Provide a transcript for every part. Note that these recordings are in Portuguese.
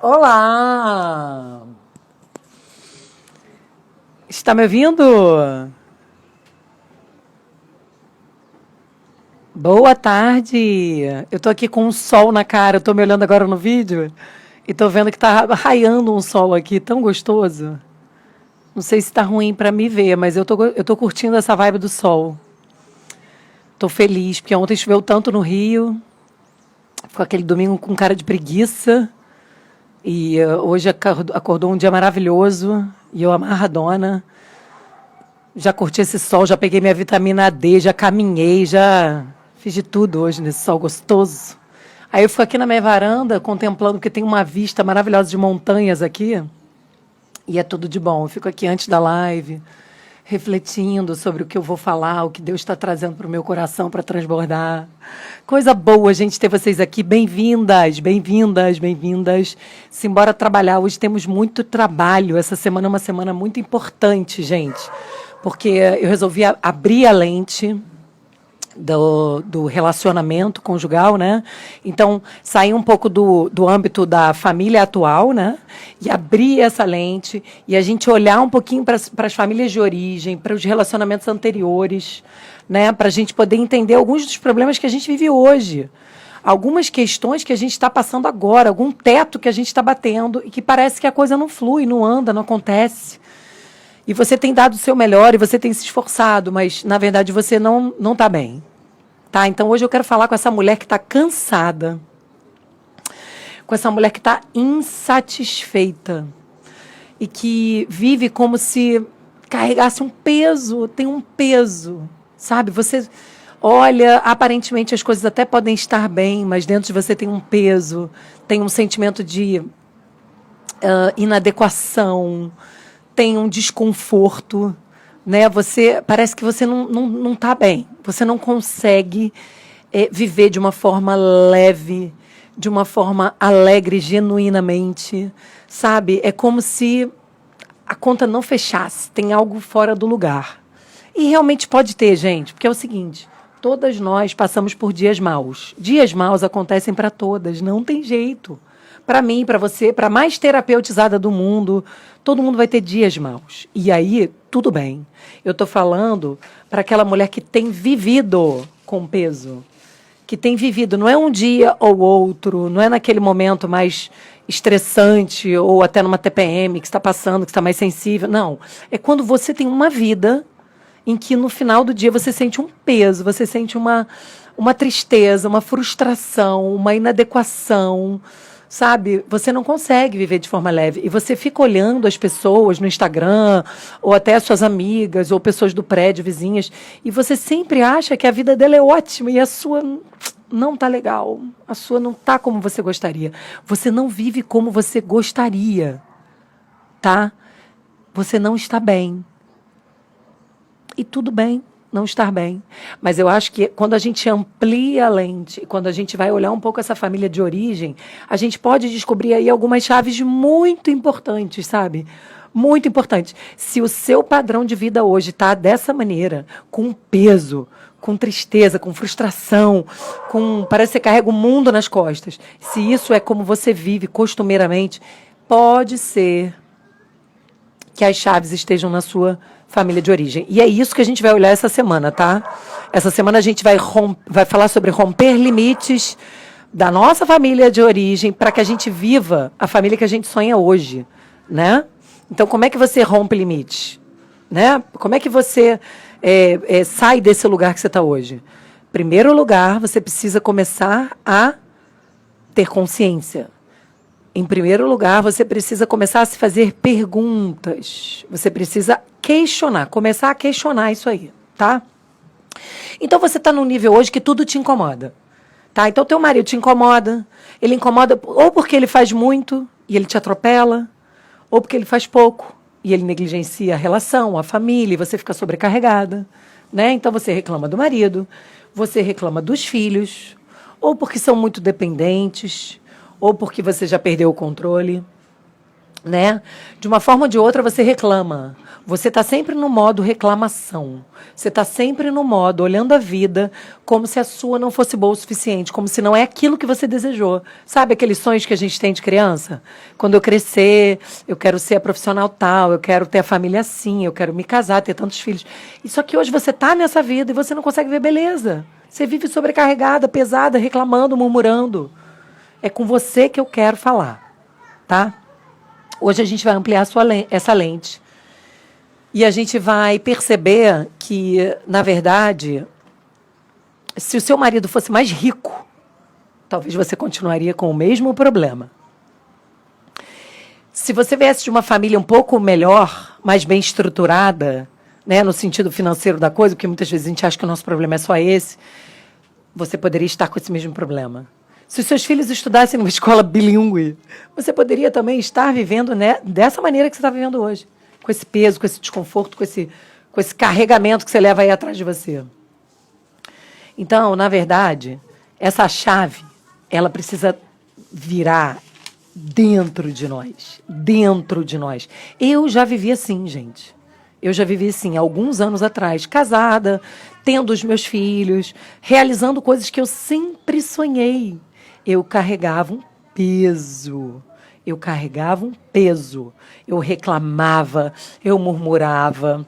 Olá! Está me ouvindo? Boa tarde! Eu tô aqui com um sol na cara, eu tô me olhando agora no vídeo e tô vendo que tá raiando um sol aqui, tão gostoso. Não sei se tá ruim pra me ver, mas eu tô curtindo essa vibe do sol. Tô feliz, porque ontem choveu tanto no Rio, ficou aquele domingo com cara de preguiça. E hoje acordou um dia maravilhoso e eu amarradona. Já curti esse sol, já peguei minha vitamina D, já caminhei, já fiz de tudo hoje nesse sol gostoso. Aí eu fico aqui na minha varanda contemplando, porque tem uma vista maravilhosa de montanhas aqui. E é tudo de bom. Eu fico aqui antes da live, refletindo sobre o que eu vou falar, o que Deus está trazendo para o meu coração para transbordar. Coisa boa, gente, ter vocês aqui. Bem-vindas, bem-vindas, bem-vindas. Simbora trabalhar. Hoje temos muito trabalho. Essa semana é uma semana muito importante, gente, porque eu resolvi abrir a lente do relacionamento conjugal, né? Então, sair um pouco do âmbito da família atual, né? E abrir essa lente e a gente olhar um pouquinho para as famílias de origem, para os relacionamentos anteriores, né? Para a gente poder entender alguns dos problemas que a gente vive hoje. Algumas questões que a gente está passando agora, algum teto que a gente está batendo e que parece que a coisa não flui, não anda, não acontece. E você tem dado o seu melhor e você tem se esforçado, mas, na verdade, você não está bem. Tá? Então, hoje eu quero falar com essa mulher que está cansada, com essa mulher que está insatisfeita e que vive como se carregasse um peso, tem um peso, sabe? Você olha, aparentemente as coisas até podem estar bem, mas dentro de você tem um peso, tem um sentimento de inadequação, tem um desconforto, né? Você parece que você não está bem. Você não consegue viver de uma forma leve, de uma forma alegre, genuinamente, sabe? É como se a conta não fechasse. Tem algo fora do lugar. E realmente pode ter, gente, porque é o seguinte: todas nós passamos por dias maus. Dias maus acontecem para todas, não tem jeito. Para mim, para você, para a mais terapeutizada do mundo, todo mundo vai ter dias maus. E aí, tudo bem. Eu estou falando para aquela mulher que tem vivido com peso. Que tem vivido, não é um dia ou outro, não é naquele momento mais estressante ou até numa TPM que está passando, que está mais sensível. Não. É quando você tem uma vida em que no final do dia você sente um peso, você sente uma tristeza, uma frustração, uma inadequação. Sabe, você não consegue viver de forma leve. E você fica olhando as pessoas no Instagram, ou até as suas amigas, ou pessoas do prédio, vizinhas, e você sempre acha que a vida dela é ótima e a sua não está legal. A sua não está como você gostaria. Você não vive como você gostaria, tá? Você não está bem. E tudo bem não estar bem. Mas eu acho que quando a gente amplia a lente, quando a gente vai olhar um pouco essa família de origem, a gente pode descobrir aí algumas chaves muito importantes, sabe? Muito importantes. Se o seu padrão de vida hoje está dessa maneira, com peso, com tristeza, com frustração, parece que você carrega o mundo nas costas, se isso é como você vive costumeiramente, pode ser que as chaves estejam na sua família de origem. E é isso que a gente vai olhar essa semana, tá? Essa semana a gente vai falar sobre romper limites da nossa família de origem para que a gente viva a família que a gente sonha hoje, né? Então, como é que você rompe limites? Né? Como é que você sai desse lugar que você está hoje? Primeiro lugar, você precisa começar a ter consciência. Em primeiro lugar, você precisa começar a se fazer perguntas. Você precisa questionar, começar a questionar isso aí, tá? Então, você está num nível hoje que tudo te incomoda, tá? Então, teu marido te incomoda. Ele incomoda ou porque ele faz muito e ele te atropela, ou porque ele faz pouco e ele negligencia a relação, a família, e você fica sobrecarregada, né? Então, você reclama do marido, você reclama dos filhos, ou porque são muito dependentes, ou porque você já perdeu o controle. né? De uma forma ou de outra você reclama. Você está sempre no modo reclamação. Você está sempre no modo olhando a vida como se a sua não fosse boa o suficiente, como se não é aquilo que você desejou. Sabe aqueles sonhos que a gente tem de criança? Quando eu crescer, eu quero ser a profissional tal, eu quero ter a família assim, eu quero me casar, ter tantos filhos. Só que hoje você está nessa vida e você não consegue ver beleza. Você vive sobrecarregada, pesada, reclamando, murmurando. É com você que eu quero falar, tá? Hoje a gente vai ampliar essa lente. E a gente vai perceber que, na verdade, se o seu marido fosse mais rico, talvez você continuaria com o mesmo problema. Se você viesse de uma família um pouco melhor, mais bem estruturada, né, no sentido financeiro da coisa, porque muitas vezes a gente acha que o nosso problema é só esse, você poderia estar com esse mesmo problema. Se os seus filhos estudassem numa escola bilíngue, você poderia também estar vivendo, né, dessa maneira que você está vivendo hoje. Com esse peso, com esse desconforto, com esse carregamento que você leva aí atrás de você. Então, na verdade, essa chave, ela precisa virar dentro de nós. Dentro de nós. Eu já vivi assim, gente. Eu já vivi assim, alguns anos atrás, casada, tendo os meus filhos, realizando coisas que eu sempre sonhei. Eu carregava um peso. Eu carregava um peso. Eu reclamava, eu murmurava.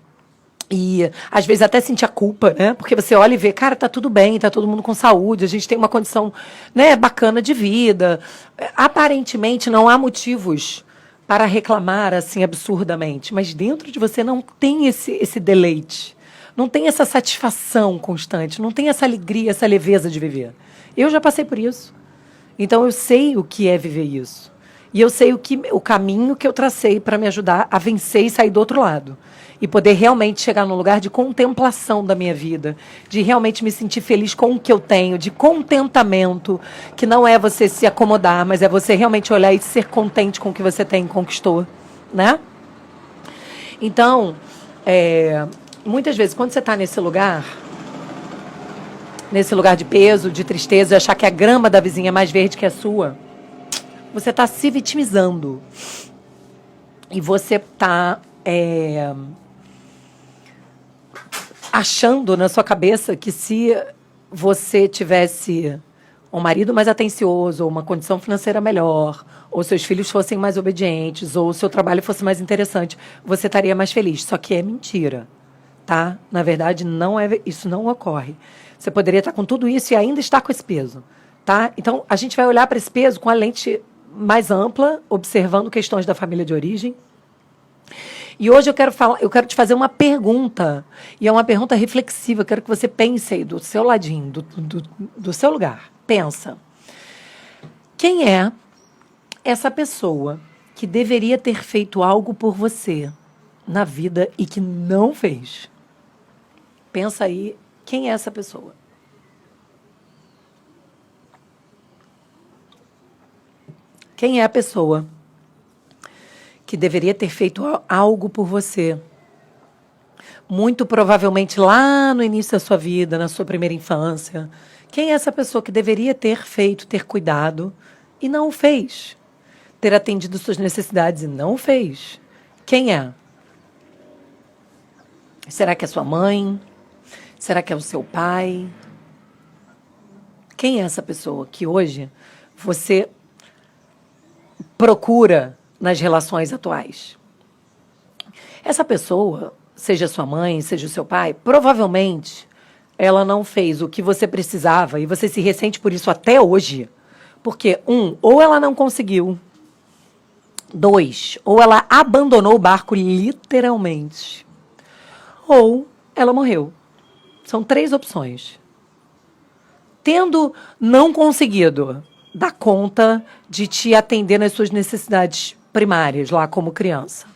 E, às vezes, até sentia culpa, né? Porque você olha e vê, cara, tá tudo bem, tá todo mundo com saúde, a gente tem uma condição, né, bacana de vida. Aparentemente, não há motivos para reclamar, assim, absurdamente. Mas dentro de você não tem esse deleite. Não tem essa satisfação constante. Não tem essa alegria, essa leveza de viver. Eu já passei por isso. Então, eu sei o que é viver isso. E eu sei o caminho que eu tracei para me ajudar a vencer e sair do outro lado. E poder realmente chegar num lugar de contemplação da minha vida. De realmente me sentir feliz com o que eu tenho. De contentamento. Que não é você se acomodar, mas é você realmente olhar e ser contente com o que você tem e conquistou. Né? Então, muitas vezes, quando você está nesse lugar de peso, de tristeza, de achar que a grama da vizinha é mais verde que a sua, você está se vitimizando. E você está achando na sua cabeça que se você tivesse um marido mais atencioso, ou uma condição financeira melhor, ou seus filhos fossem mais obedientes, ou o seu trabalho fosse mais interessante, você estaria mais feliz. Só que é mentira, tá? Na verdade, isso não ocorre. Você poderia estar com tudo isso e ainda estar com esse peso, tá? Então, a gente vai olhar para esse peso com a lente mais ampla, observando questões da família de origem. E hoje eu quero te fazer uma pergunta, e é uma pergunta reflexiva, eu quero que você pense aí do seu ladinho, do seu lugar. Pensa. Quem é essa pessoa que deveria ter feito algo por você na vida e que não fez? Pensa aí, quem é essa pessoa? Quem é a pessoa que deveria ter feito algo por você? Muito provavelmente lá no início da sua vida, na sua primeira infância. Quem é essa pessoa que deveria ter feito, ter cuidado e não o fez? Ter atendido suas necessidades e não o fez? Quem é? Será que é sua mãe? Será que é o seu pai? Quem é essa pessoa que hoje você procura nas relações atuais? Essa pessoa, seja sua mãe, seja o seu pai, provavelmente ela não fez o que você precisava e você se ressente por isso até hoje. Porque, ou ela não conseguiu. 2, ou ela abandonou o barco literalmente. Ou ela morreu. São 3 opções. Tendo não conseguido dar conta de te atender nas suas necessidades primárias, lá como criança.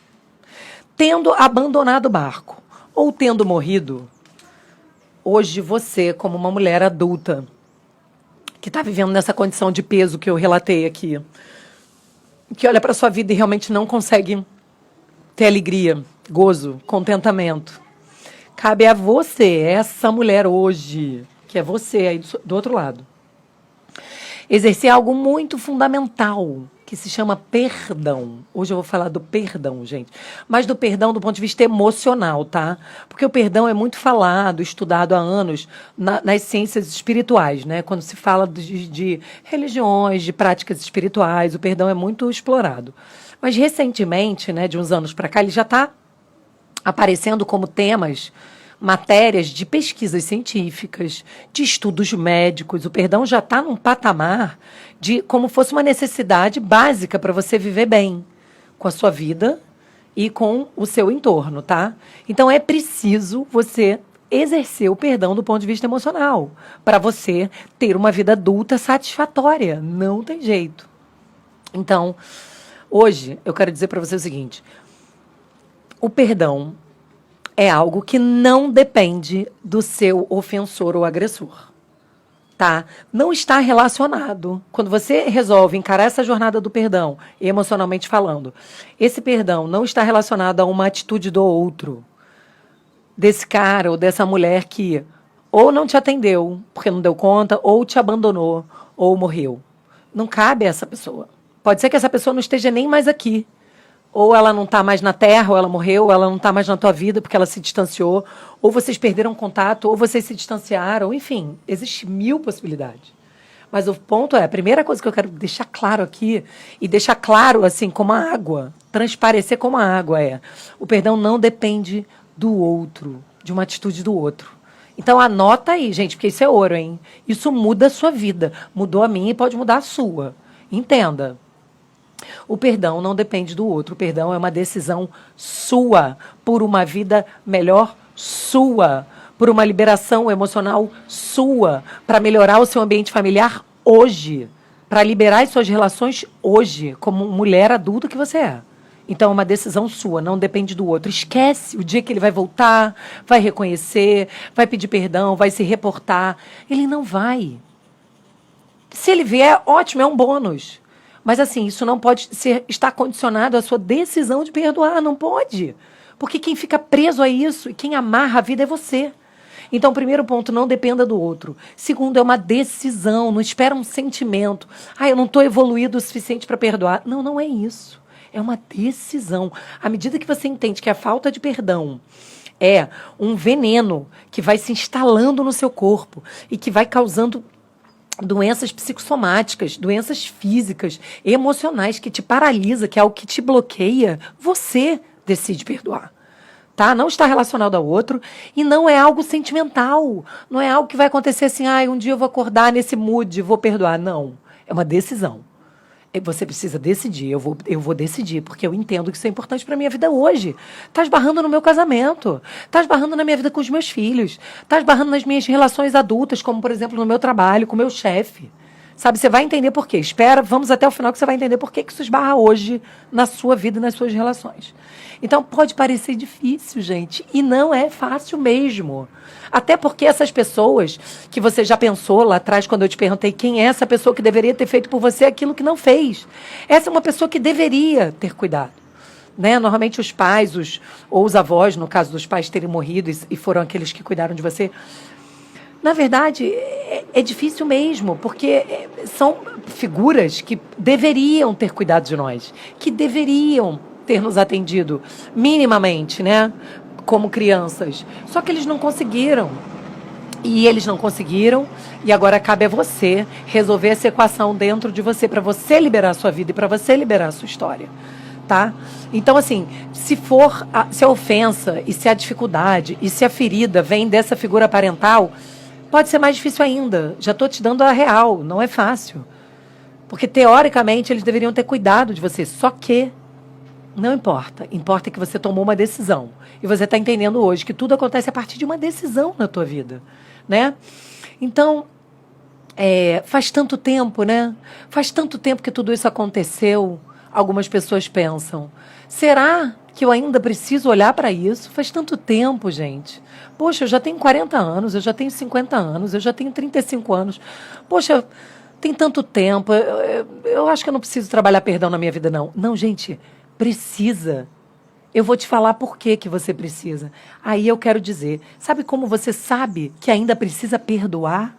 Tendo abandonado o barco. Ou tendo morrido, hoje você, como uma mulher adulta, que está vivendo nessa condição de peso que eu relatei aqui, que olha para a sua vida e realmente não consegue ter alegria, gozo, contentamento. Cabe a você, essa mulher hoje, que é você aí do outro lado, exercer algo muito fundamental, que se chama perdão. Hoje eu vou falar do perdão, gente. Mas do perdão do ponto de vista emocional, tá? Porque o perdão é muito falado, estudado há anos nas ciências espirituais, né? Quando se fala de religiões, de práticas espirituais, o perdão é muito explorado. Mas recentemente, né, de uns anos para cá, ele já está aparecendo como temas, matérias de pesquisas científicas, de estudos médicos. O perdão já está num patamar de como fosse uma necessidade básica para você viver bem com a sua vida e com o seu entorno, tá? Então é preciso você exercer o perdão do ponto de vista emocional para você ter uma vida adulta satisfatória. Não tem jeito. Então, hoje eu quero dizer para você o seguinte: o perdão é algo que não depende do seu ofensor ou agressor, tá? Não está relacionado. Quando você resolve encarar essa jornada do perdão, emocionalmente falando, esse perdão não está relacionado a uma atitude do outro, desse cara ou dessa mulher que ou não te atendeu porque não deu conta, ou te abandonou, ou morreu. Não cabe a essa pessoa. Pode ser que essa pessoa não esteja nem mais aqui. Ou ela não está mais na Terra, ou ela morreu, ou ela não está mais na tua vida porque ela se distanciou, ou vocês perderam contato, ou vocês se distanciaram, enfim, existem mil possibilidades. Mas o ponto é, a primeira coisa que eu quero deixar claro aqui, e deixar claro assim como a água, transparecer como a água o perdão não depende do outro, de uma atitude do outro. Então anota aí, gente, porque isso é ouro, hein? Isso muda a sua vida. Mudou a minha e pode mudar a sua. Entenda. O perdão não depende do outro. O perdão é uma decisão sua, por uma vida melhor sua, por uma liberação emocional sua, para melhorar o seu ambiente familiar hoje, para liberar as suas relações hoje, como mulher adulta que você é. Então é uma decisão sua, não depende do outro. Esquece o dia que ele vai voltar, vai reconhecer, vai pedir perdão, vai se reportar. Ele não vai. Se ele vier, ótimo, é um bônus. Mas, assim, isso não pode estar condicionado à sua decisão de perdoar. Não pode. Porque quem fica preso a isso e quem amarra a vida é você. Então, primeiro ponto, não dependa do outro. Segundo, é uma decisão. Não espera um sentimento. Eu não estou evoluído o suficiente para perdoar. Não, não é isso. É uma decisão. À medida que você entende que a falta de perdão é um veneno que vai se instalando no seu corpo e que vai causando doenças psicossomáticas, doenças físicas, emocionais, que te paralisa, que é algo que te bloqueia, você decide perdoar. Tá? Não está relacionado ao outro e não é algo sentimental. Não é algo que vai acontecer assim, um dia eu vou acordar nesse mood e vou perdoar. Não. É uma decisão. Você precisa decidir, eu vou decidir, porque eu entendo que isso é importante para a minha vida hoje. Está esbarrando no meu casamento, está esbarrando na minha vida com os meus filhos, está esbarrando nas minhas relações adultas, como, por exemplo, no meu trabalho, com o meu chefe. Sabe, você vai entender por quê. Espera, vamos até o final que você vai entender por que isso esbarra hoje na sua vida e nas suas relações. Então, pode parecer difícil, gente, e não é fácil mesmo. Até porque essas pessoas que você já pensou lá atrás, quando eu te perguntei quem é essa pessoa que deveria ter feito por você aquilo que não fez. Essa é uma pessoa que deveria ter cuidado. Né? Normalmente os pais ou os avós, no caso dos pais terem morrido e foram aqueles que cuidaram de você. Na verdade, é difícil mesmo, porque são figuras que deveriam ter cuidado de nós, que deveriam ter nos atendido minimamente, né? Como crianças. Só que eles não conseguiram. E eles não conseguiram, e agora cabe a você resolver essa equação dentro de você, para você liberar a sua vida e para você liberar a sua história. Tá? Então, assim, se a ofensa, e se a dificuldade, e se a ferida vem dessa figura parental, pode ser mais difícil ainda. Já estou te dando a real, não é fácil. Porque, teoricamente, eles deveriam ter cuidado de você. Só que não importa. Importa que você tomou uma decisão. E você está entendendo hoje que tudo acontece a partir de uma decisão na tua vida. Né? Então, faz tanto tempo, né? Faz tanto tempo que tudo isso aconteceu. Algumas pessoas pensam, será que eu ainda preciso olhar para isso? Faz tanto tempo, gente. Poxa, eu já tenho 40 anos, eu já tenho 50 anos, eu já tenho 35 anos. Poxa, tem tanto tempo, eu acho que eu não preciso trabalhar perdão na minha vida, não. Não, gente, precisa. Eu vou te falar por que você precisa. Aí eu quero dizer, sabe como você sabe que ainda precisa perdoar?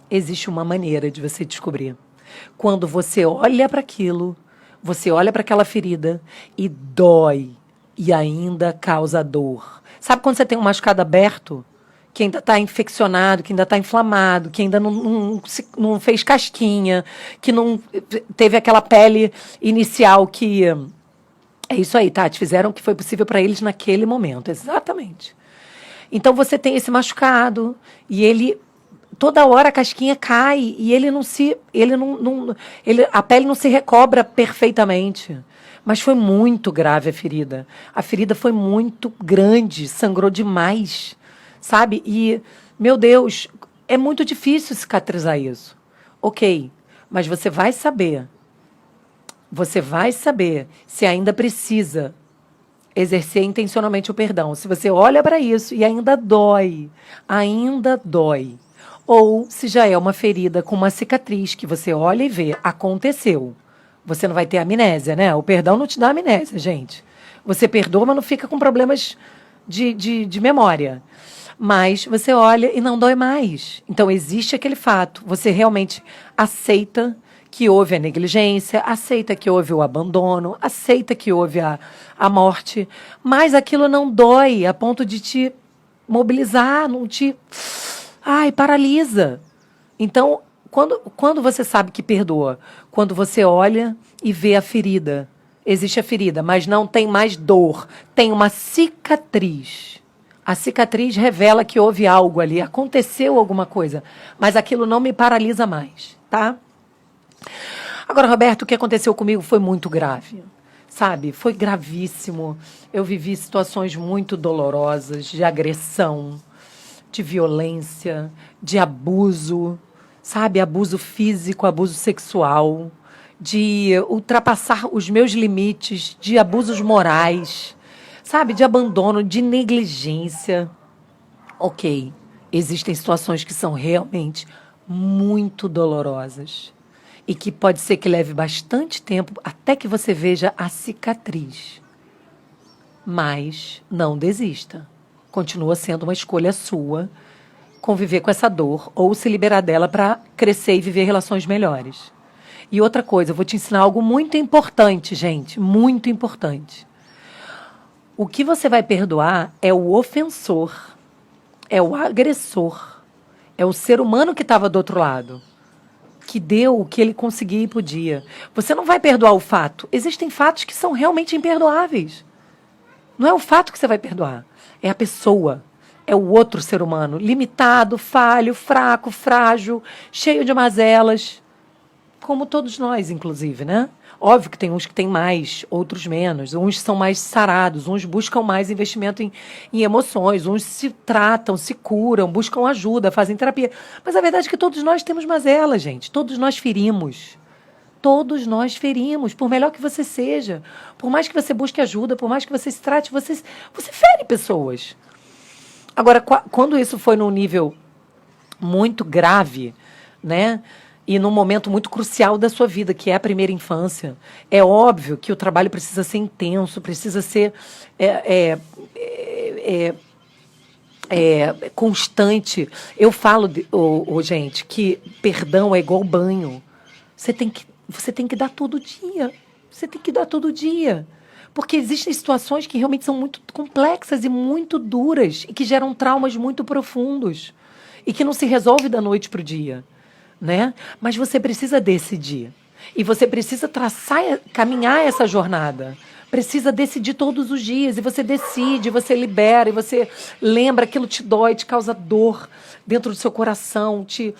Existe uma maneira de você descobrir. Quando você olha para aquilo, você olha para aquela ferida e dói e ainda causa dor. Sabe quando você tem um machucado aberto, que ainda está infeccionado, que ainda está inflamado, que ainda não fez casquinha, que não teve aquela pele inicial que... É isso aí, Tati. Fizeram o que foi possível para eles naquele momento. Exatamente. Então você tem esse machucado e ele toda hora a casquinha cai e a pele não se recobra perfeitamente. Mas foi muito grave a ferida. A ferida foi muito grande, sangrou demais, sabe? E, meu Deus, é muito difícil cicatrizar isso. Ok, mas você vai saber se ainda precisa exercer intencionalmente o perdão. Se você olha para isso e ainda dói. Ou se já é uma ferida com uma cicatriz que você olha e vê, aconteceu. Você não vai ter amnésia, né? O perdão não te dá amnésia, gente. Você perdoa, mas não fica com problemas de memória. Mas você olha e não dói mais. Então existe aquele fato. Você realmente aceita que houve a negligência, aceita que houve o abandono, aceita que houve a morte, mas aquilo não dói a ponto de te mobilizar, não te... Ai, paralisa. Então, quando você sabe que perdoa, quando você olha e vê a ferida, existe a ferida, mas não tem mais dor, tem uma cicatriz. A cicatriz revela que houve algo ali, aconteceu alguma coisa, mas aquilo não me paralisa mais, tá? Agora, Roberto, o que aconteceu comigo foi muito grave, sabe? Foi gravíssimo. Eu vivi situações muito dolorosas de agressão, de violência, de abuso, sabe? Abuso físico, abuso sexual, de ultrapassar os meus limites, de abusos morais, sabe? De abandono, de negligência. Ok, existem situações que são realmente muito dolorosas e que pode ser que leve bastante tempo até que você veja a cicatriz. Mas não desista. Continua sendo uma escolha sua conviver com essa dor ou se liberar dela para crescer e viver relações melhores. E outra coisa, eu vou te ensinar algo muito importante, gente, muito importante. O que você vai perdoar é o ofensor, é o agressor, é o ser humano que estava do outro lado, que deu o que ele conseguia e podia. Você não vai perdoar o fato. Existem fatos que são realmente imperdoáveis. Não é o fato que você vai perdoar, é a pessoa, é o outro ser humano, limitado, falho, fraco, frágil, cheio de mazelas, como todos nós, inclusive, né? Óbvio que tem uns que têm mais, outros menos, uns são mais sarados, uns buscam mais investimento em emoções, uns se tratam, se curam, buscam ajuda, fazem terapia. Mas a verdade é que todos nós temos mazelas, gente, todos nós ferimos. Todos nós ferimos, por melhor que você seja. Por mais que você busque ajuda, por mais que você se trate, você fere pessoas. Agora, quando isso foi num nível muito grave, né? E num momento muito crucial da sua vida, que é a primeira infância, é óbvio que o trabalho precisa ser intenso, precisa ser constante. Eu falo, gente, que perdão é igual banho. Você tem que dar todo dia. Você tem que dar todo dia. Porque existem situações que realmente são muito complexas e muito duras e que geram traumas muito profundos e que não se resolve da noite para o dia, né? Mas você precisa decidir. E você precisa caminhar essa jornada. Precisa decidir todos os dias. E você decide, você libera, e você lembra, aquilo te dói, te causa dor dentro do seu coração, te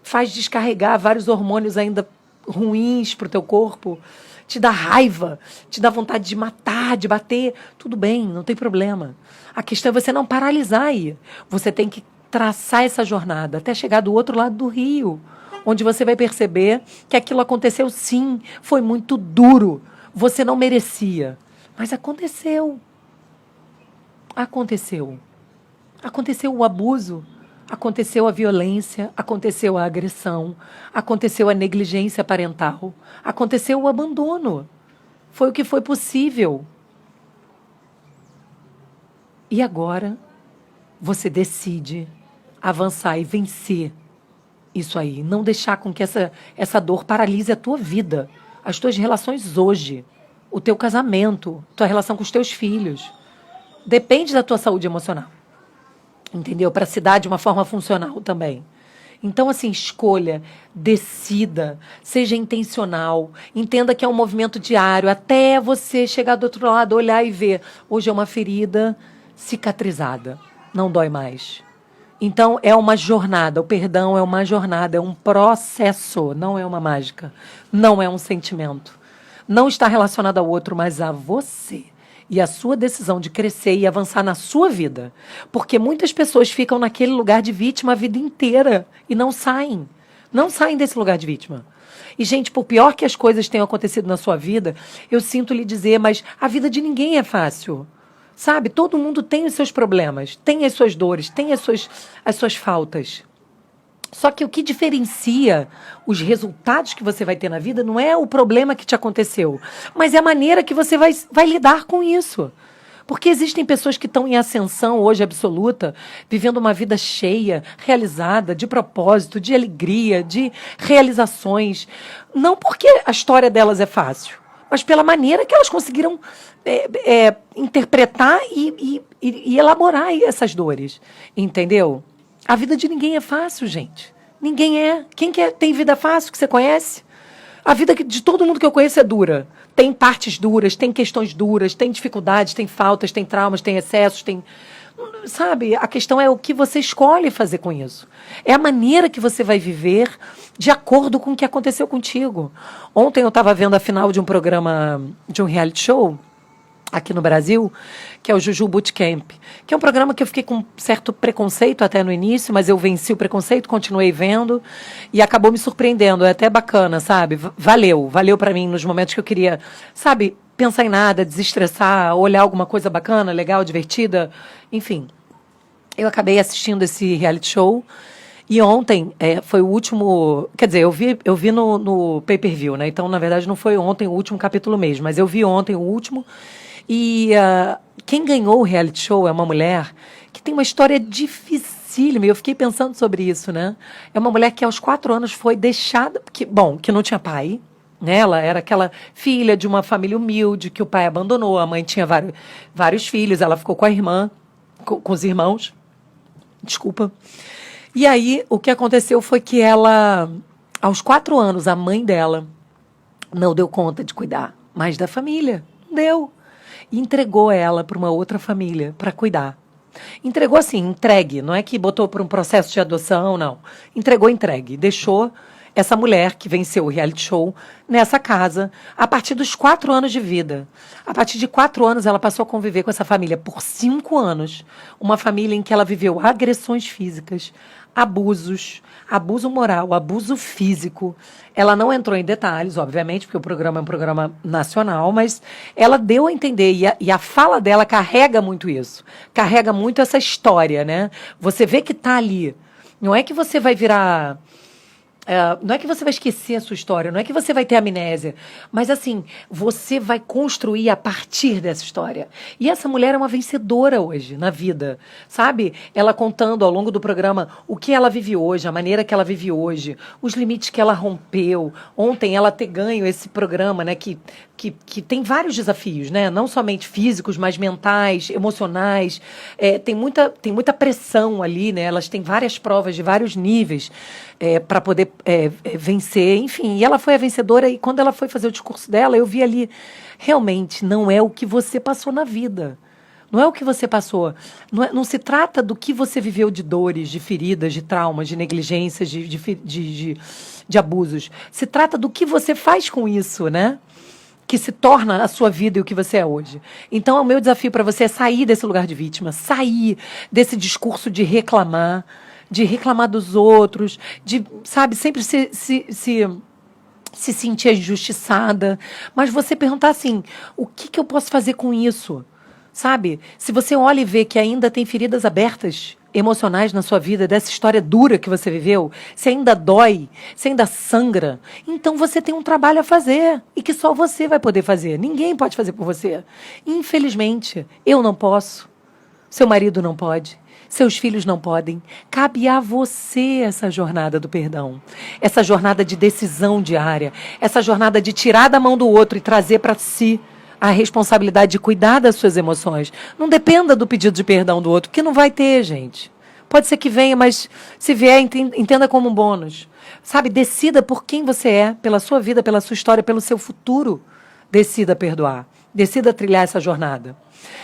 faz descarregar vários hormônios ainda ruins para o teu corpo, te dá raiva, te dá vontade de matar, de bater. Tudo bem, não tem problema. A questão é você não paralisar aí. Você tem que traçar essa jornada até chegar do outro lado do rio, onde você vai perceber que aquilo aconteceu sim, foi muito duro, você não merecia, mas aconteceu. Aconteceu. Aconteceu o abuso, aconteceu a violência, aconteceu a agressão, aconteceu a negligência parental, aconteceu o abandono. Foi o que foi possível. E agora você decide avançar e vencer isso aí. Não deixar com que essa dor paralise a tua vida, as tuas relações hoje, o teu casamento, tua relação com os teus filhos. Depende da tua saúde emocional. Entendeu? Para se dar de uma forma funcional também. Então, assim, escolha, decida, seja intencional, entenda que é um movimento diário, até você chegar do outro lado, olhar e ver. Hoje é uma ferida cicatrizada, não dói mais. Então, é uma jornada, o perdão é uma jornada, é um processo, não é uma mágica, não é um sentimento. Não está relacionado ao outro, mas a você. E a sua decisão de crescer e avançar na sua vida. Porque muitas pessoas ficam naquele lugar de vítima a vida inteira e não saem. Não saem desse lugar de vítima. E, gente, por pior que as coisas tenham acontecido na sua vida, eu sinto lhe dizer, mas a vida de ninguém é fácil. Sabe? Todo mundo tem os seus problemas, tem as suas dores, tem as suas faltas. Só que o que diferencia os resultados que você vai ter na vida não é o problema que te aconteceu, mas é a maneira que você vai lidar com isso. Porque existem pessoas que estão em ascensão hoje absoluta, vivendo uma vida cheia, realizada, de propósito, de alegria, de realizações. Não porque a história delas é fácil, mas pela maneira que elas conseguiram interpretar e elaborar essas dores. Entendeu? A vida de ninguém é fácil, gente. Ninguém é. Quem tem vida fácil que você conhece? A vida de todo mundo que eu conheço é dura. Tem partes duras, tem questões duras, tem dificuldades, tem faltas, tem traumas, tem excessos, tem... Sabe? A questão é o que você escolhe fazer com isso. É a maneira que você vai viver de acordo com o que aconteceu contigo. Ontem eu estava vendo a final de um programa, de um reality show, aqui no Brasil, que é o Juju Bootcamp, que é um programa que eu fiquei com certo preconceito até no início, mas eu venci o preconceito, continuei vendo e acabou me surpreendendo. É até bacana, sabe? Valeu para mim nos momentos que eu queria, sabe, pensar em nada, desestressar, olhar alguma coisa bacana, legal, divertida, enfim. Eu acabei assistindo esse reality show e ontem foi o último... Quer dizer, eu vi no pay-per-view, né? Então, na verdade, não foi ontem o último capítulo mesmo, mas eu vi ontem o último. E quem ganhou o reality show é uma mulher que tem uma história dificílima. E eu fiquei pensando sobre isso, né? É uma mulher que aos 4 anos foi deixada... que não tinha pai, né? Ela era aquela filha de uma família humilde que o pai abandonou. A mãe tinha vários filhos. Ela ficou com a irmã, com os irmãos. Desculpa. E aí, o que aconteceu foi que ela, aos 4 anos, a mãe dela não deu conta de cuidar mais da família. Não deu. E entregou ela para uma outra família para cuidar. Entregou assim, entregue. Não é que botou para um processo de adoção, não. Entregou, entregue. Deixou essa mulher que venceu o reality show nessa casa a partir dos 4 anos de vida. A partir de 4 anos, ela passou a conviver com essa família por 5 anos. Uma família em que ela viveu agressões físicas, abusos, abuso moral, abuso físico. Ela não entrou em detalhes, obviamente, porque o programa é um programa nacional, mas ela deu a entender, e a fala dela carrega muito isso. Carrega muito essa história, né? Você vê que está ali. Não é que você vai virar... não é que você vai esquecer a sua história, não é que você vai ter amnésia, mas assim, você vai construir a partir dessa história. E essa mulher é uma vencedora hoje na vida, sabe? Ela contando ao longo do programa o que ela vive hoje, a maneira que ela vive hoje, os limites que ela rompeu. Ontem ela ter ganho esse programa, né, que tem vários desafios, né? Não somente físicos, mas mentais, emocionais. Tem muita pressão ali, né? Elas têm várias provas de vários níveis para poder vencer, enfim. E ela foi a vencedora, e quando ela foi fazer o discurso dela, eu vi ali, realmente, não é o que você passou na vida. Não é o que você passou. Não se trata do que você viveu de dores, de feridas, de traumas, de negligências, de abusos. Se trata do que você faz com isso, né? Que se torna a sua vida e o que você é hoje. Então, o meu desafio para você é sair desse lugar de vítima, sair desse discurso de reclamar dos outros, de, sabe, sempre se sentir injustiçada, mas você perguntar assim, o que eu posso fazer com isso? Sabe? Se você olha e vê que ainda tem feridas abertas, emocionais na sua vida, dessa história dura que você viveu, se ainda dói, se ainda sangra, então você tem um trabalho a fazer e que só você vai poder fazer. Ninguém pode fazer por você. Infelizmente, eu não posso. Seu marido não pode. Seus filhos não podem. Cabe a você essa jornada do perdão. Essa jornada de decisão diária. Essa jornada de tirar da mão do outro e trazer para si a responsabilidade de cuidar das suas emoções. Não dependa do pedido de perdão do outro, porque não vai ter, gente. Pode ser que venha, mas se vier, entenda como um bônus. Sabe, decida por quem você é, pela sua vida, pela sua história, pelo seu futuro. Decida perdoar. Decida trilhar essa jornada.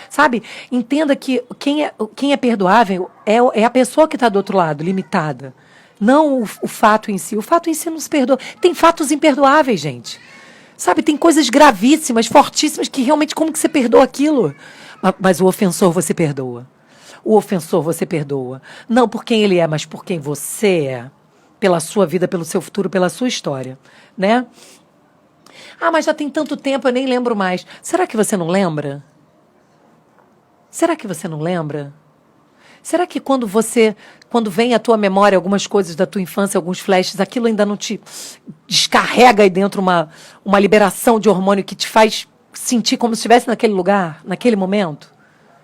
Sabe, entenda que quem é perdoável é a pessoa que está do outro lado, limitada. Não o fato em si. O fato em si não se perdoa. Tem fatos imperdoáveis, gente. Sabe, tem coisas gravíssimas, fortíssimas, que realmente como que você perdoa aquilo? Mas o ofensor você perdoa. O ofensor você perdoa. Não por quem ele é, mas por quem você é. Pela sua vida, pelo seu futuro, pela sua história, né? Ah, mas já tem tanto tempo, eu nem lembro mais. Será que você não lembra? Será que você não lembra? Será que quando vem à tua memória algumas coisas da tua infância, alguns flashes, aquilo ainda não te descarrega aí dentro uma liberação de hormônio que te faz sentir como se estivesse naquele lugar, naquele momento?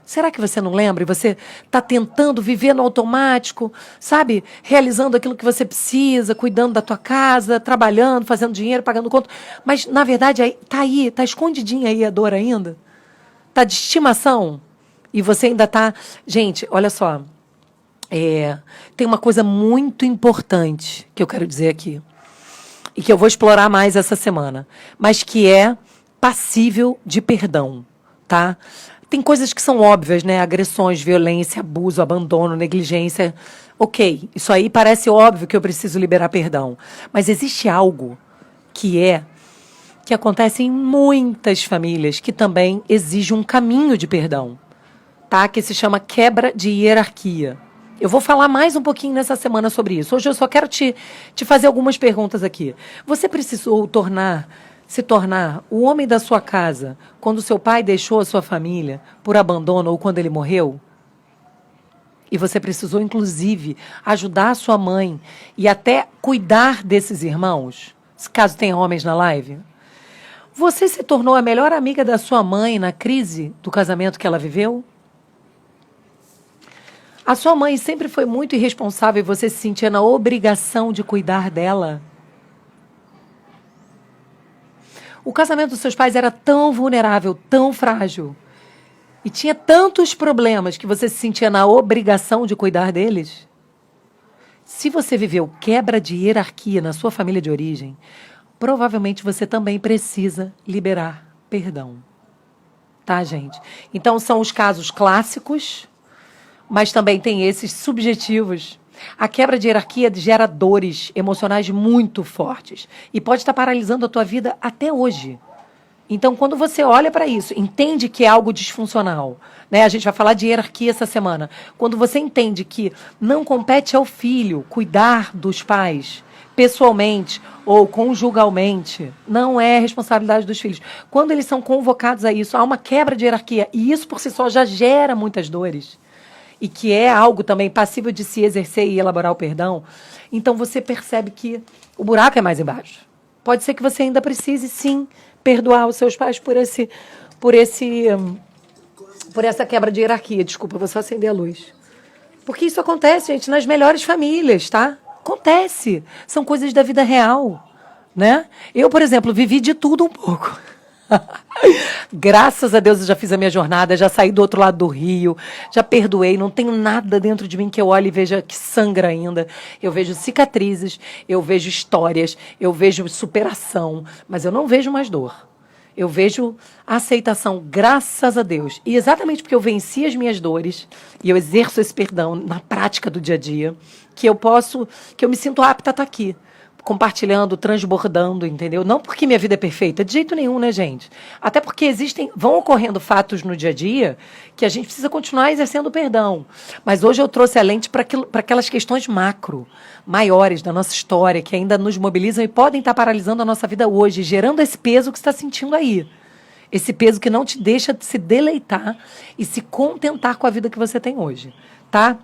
Será que você não lembra? E você está tentando viver no automático, sabe? Realizando aquilo que você precisa, cuidando da tua casa, trabalhando, fazendo dinheiro, pagando conta. Mas, na verdade, está escondidinha aí a dor ainda. Está de estimação. E você ainda está... Gente, olha só. Tem uma coisa muito importante que eu quero dizer aqui. E que eu vou explorar mais essa semana. Mas que é passível de perdão, tá? Tem coisas que são óbvias, né? Agressões, violência, abuso, abandono, negligência. Ok, isso aí parece óbvio que eu preciso liberar perdão. Mas existe algo que acontece em muitas famílias que também exige um caminho de perdão, tá? Que se chama quebra de hierarquia. Eu vou falar mais um pouquinho nessa semana sobre isso. Hoje eu só quero te fazer algumas perguntas aqui. Você precisou se tornar o homem da sua casa quando seu pai deixou a sua família por abandono ou quando ele morreu? E você precisou, inclusive, ajudar a sua mãe e até cuidar desses irmãos? Caso tenha homens na live. Você se tornou a melhor amiga da sua mãe na crise do casamento que ela viveu? A sua mãe sempre foi muito irresponsável e você se sentia na obrigação de cuidar dela? O casamento dos seus pais era tão vulnerável, tão frágil, e tinha tantos problemas que você se sentia na obrigação de cuidar deles? Se você viveu quebra de hierarquia na sua família de origem, provavelmente você também precisa liberar perdão. Tá, gente? Então, são os casos clássicos, mas também tem esses subjetivos. A quebra de hierarquia gera dores emocionais muito fortes e pode estar paralisando a tua vida até hoje. Então, quando você olha para isso, entende que é algo disfuncional, né? A gente vai falar de hierarquia essa semana. Quando você entende que não compete ao filho cuidar dos pais pessoalmente ou conjugalmente, não é responsabilidade dos filhos. Quando eles são convocados a isso, há uma quebra de hierarquia e isso por si só já gera muitas dores. E que é algo também passível de se exercer e elaborar o perdão, então você percebe que o buraco é mais embaixo. Pode ser que você ainda precise, sim, perdoar os seus pais por essa quebra de hierarquia. Desculpa, vou só acender a luz. Porque isso acontece, gente, nas melhores famílias, tá? Acontece. São coisas da vida real, né? Eu, por exemplo, vivi de tudo um pouco. Graças a Deus eu já fiz a minha jornada, já saí do outro lado do rio, já perdoei, não tenho nada dentro de mim que eu olhe e veja que sangra ainda. Eu vejo cicatrizes, eu vejo histórias, eu vejo superação, mas eu não vejo mais dor. Eu vejo aceitação, graças a Deus. E exatamente porque eu venci as minhas dores e eu exerço esse perdão na prática do dia a dia, que eu me sinto apta a estar aqui, compartilhando, transbordando, entendeu? Não porque minha vida é perfeita, de jeito nenhum, né, gente? Até porque vão ocorrendo fatos no dia a dia que a gente precisa continuar exercendo o perdão. Mas hoje eu trouxe a lente para aquelas questões macro, maiores da nossa história, que ainda nos mobilizam e podem estar paralisando a nossa vida hoje, gerando esse peso que você está sentindo aí. Esse peso que não te deixa de se deleitar e se contentar com a vida que você tem hoje, tá?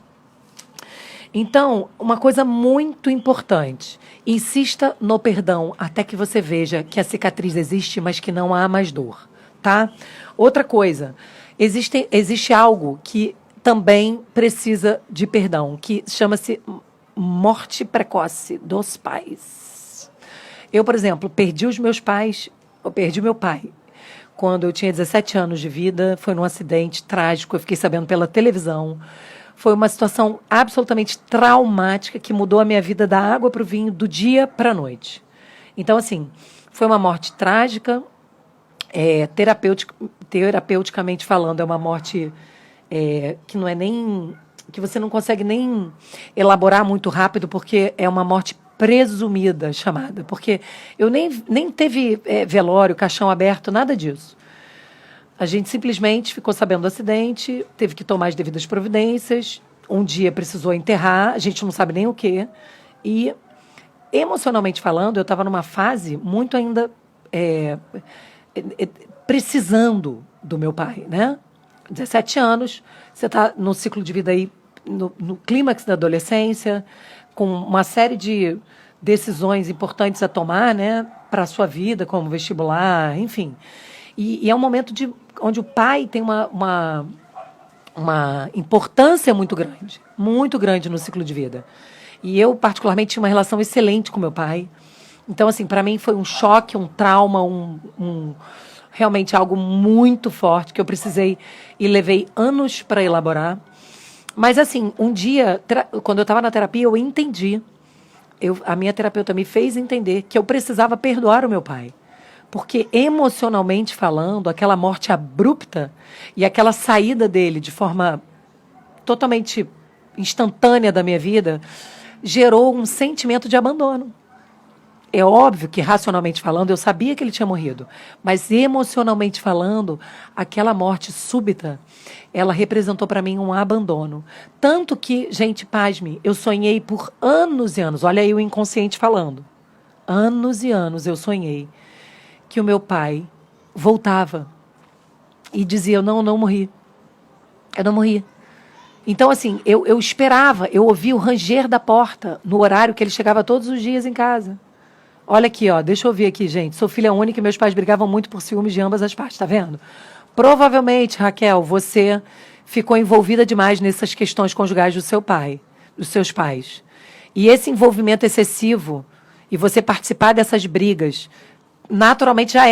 Então, uma coisa muito importante, insista no perdão até que você veja que a cicatriz existe, mas que não há mais dor, tá? Outra coisa, existe algo que também precisa de perdão, que chama-se morte precoce dos pais. Eu, por exemplo, perdi meu pai quando eu tinha 17 anos de vida, foi num acidente trágico, eu fiquei sabendo pela televisão. Foi uma situação absolutamente traumática que mudou a minha vida da água para o vinho, do dia para a noite. Então, assim, foi uma morte trágica, terapeuticamente falando, é uma morte que não é nem... que você não consegue nem elaborar muito rápido, porque é uma morte presumida, chamada. Porque eu nem teve velório, caixão aberto, nada disso. A gente simplesmente ficou sabendo do acidente, teve que tomar as devidas providências, um dia precisou enterrar, a gente não sabe nem o quê. E, emocionalmente falando, eu estava numa fase muito ainda precisando do meu pai, né? 17 anos, você está no ciclo de vida aí, no clímax da adolescência, com uma série de decisões importantes a tomar, né, para a sua vida, como vestibular, enfim. E é um momento onde o pai tem uma importância muito grande no ciclo de vida. E eu, particularmente, tinha uma relação excelente com meu pai. Então, assim, para mim foi um choque, um trauma, realmente algo muito forte que eu precisei e levei anos para elaborar. Mas, assim, um dia, quando eu estava na terapia, eu entendi. A minha terapeuta me fez entender que eu precisava perdoar o meu pai. Porque, emocionalmente falando, aquela morte abrupta e aquela saída dele de forma totalmente instantânea da minha vida gerou um sentimento de abandono. É óbvio que, racionalmente falando, eu sabia que ele tinha morrido. Mas, emocionalmente falando, aquela morte súbita, ela representou para mim um abandono. Tanto que, gente, pasme, eu sonhei por anos e anos. Olha aí o inconsciente falando. Anos e anos eu sonhei que o meu pai voltava e dizia, eu não morri. Eu não morri. Então, assim, eu esperava, eu ouvia o ranger da porta no horário que ele chegava todos os dias em casa. Olha aqui, ó, deixa eu ouvir aqui, gente. Sou filha única e meus pais brigavam muito por ciúmes de ambas as partes, tá vendo? Provavelmente, Raquel, você ficou envolvida demais nessas questões conjugais do seu pai, dos seus pais. E esse envolvimento excessivo e você participar dessas brigas, naturalmente já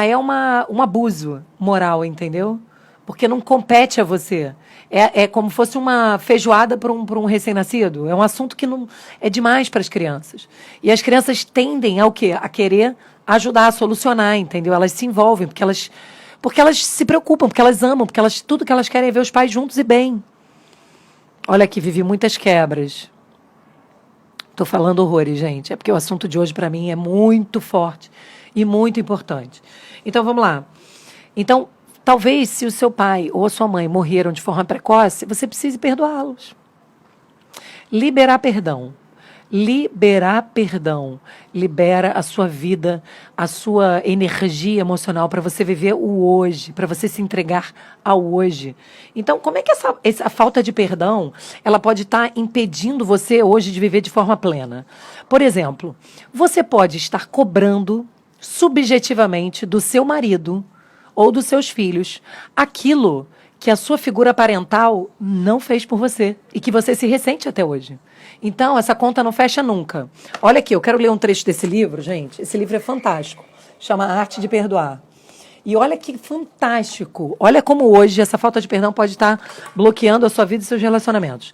é um abuso moral, entendeu? Porque não compete a você. É como se fosse uma feijoada para um recém-nascido. É um assunto que não é demais para as crianças. E as crianças tendem ao quê? A querer ajudar a solucionar, entendeu? Elas se envolvem, porque elas se preocupam, porque elas amam, porque tudo que elas querem é ver os pais juntos e bem. Olha aqui, vivi muitas quebras. Estou falando horrores, gente. É porque o assunto de hoje, para mim, é muito forte e muito importante. Então, vamos lá. Então, talvez, se o seu pai ou a sua mãe morreram de forma precoce, você precise perdoá-los. Liberar perdão. Liberar perdão. Libera a sua vida, a sua energia emocional para você viver o hoje, para você se entregar ao hoje. Então, como é que essa falta de perdão ela pode estar impedindo você hoje de viver de forma plena? Por exemplo, você pode estar cobrando subjetivamente do seu marido ou dos seus filhos aquilo que a sua figura parental não fez por você e que você se ressente até hoje. Então, essa conta não fecha nunca. Olha aqui, eu quero ler um trecho desse livro, gente. Esse livro é fantástico. Chama A Arte de Perdoar. E olha que fantástico. Olha como hoje essa falta de perdão pode estar bloqueando a sua vida e seus relacionamentos.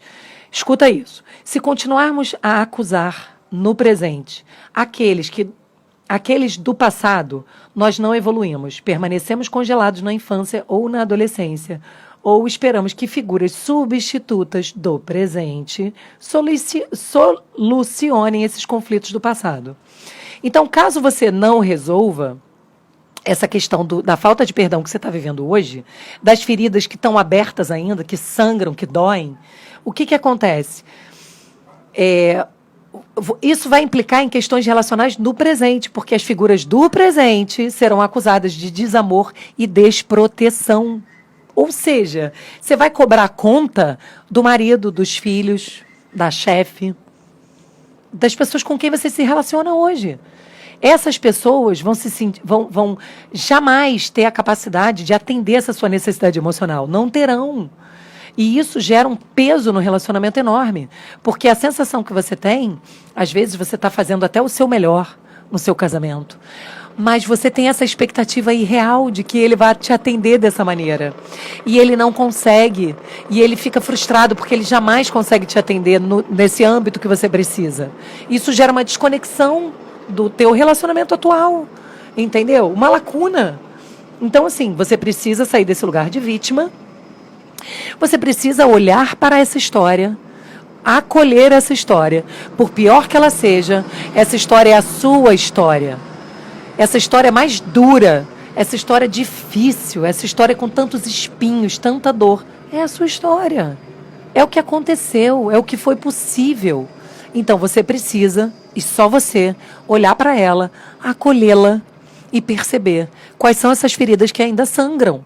Escuta isso. Se continuarmos a acusar no presente aqueles do passado, nós não evoluímos, permanecemos congelados na infância ou na adolescência, ou esperamos que figuras substitutas do presente solucionem esses conflitos do passado. Então, caso você não resolva essa questão da falta de perdão que você está vivendo hoje, das feridas que estão abertas ainda, que sangram, que doem, o que acontece? Isso vai implicar em questões relacionais no presente, porque as figuras do presente serão acusadas de desamor e desproteção. Ou seja, você vai cobrar conta do marido, dos filhos, da chefe, das pessoas com quem você se relaciona hoje. Essas pessoas vão jamais ter a capacidade de atender essa sua necessidade emocional. Não terão. E isso gera um peso no relacionamento enorme. Porque a sensação que você tem, às vezes você está fazendo até o seu melhor no seu casamento. Mas você tem essa expectativa irreal de que ele vai te atender dessa maneira. E ele não consegue. E ele fica frustrado porque ele jamais consegue te atender nesse âmbito que você precisa. Isso gera uma desconexão do teu relacionamento atual. Entendeu? Uma lacuna. Então, assim, você precisa sair desse lugar de vítima. Você precisa olhar para essa história, acolher essa história. Por pior que ela seja, essa história é a sua história. Essa história mais dura, essa história difícil, essa história com tantos espinhos, tanta dor, é a sua história. É o que aconteceu, é o que foi possível. Então você precisa, e só você, olhar para ela, acolhê-la e perceber quais são essas feridas que ainda sangram.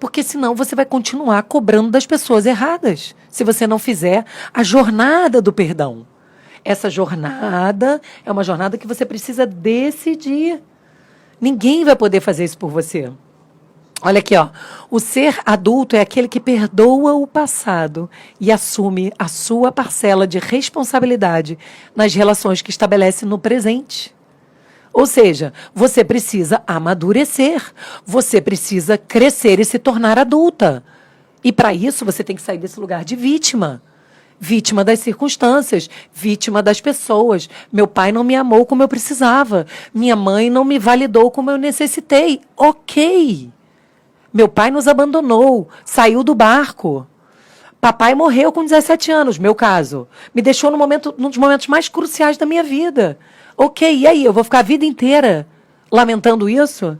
Porque senão você vai continuar cobrando das pessoas erradas, se você não fizer a jornada do perdão. Essa jornada é uma jornada que você precisa decidir. Ninguém vai poder fazer isso por você. Olha aqui, ó. O ser adulto é aquele que perdoa o passado e assume a sua parcela de responsabilidade nas relações que estabelece no presente. Ou seja, você precisa amadurecer, você precisa crescer e se tornar adulta. E para isso você tem que sair desse lugar de vítima. Vítima das circunstâncias, vítima das pessoas. Meu pai não me amou como eu precisava. Minha mãe não me validou como eu necessitei. Ok. Meu pai nos abandonou, saiu do barco. Papai morreu com 17 anos, meu caso. Me deixou num dos momentos mais cruciais da minha vida. Ok, e aí? Eu vou ficar a vida inteira lamentando isso?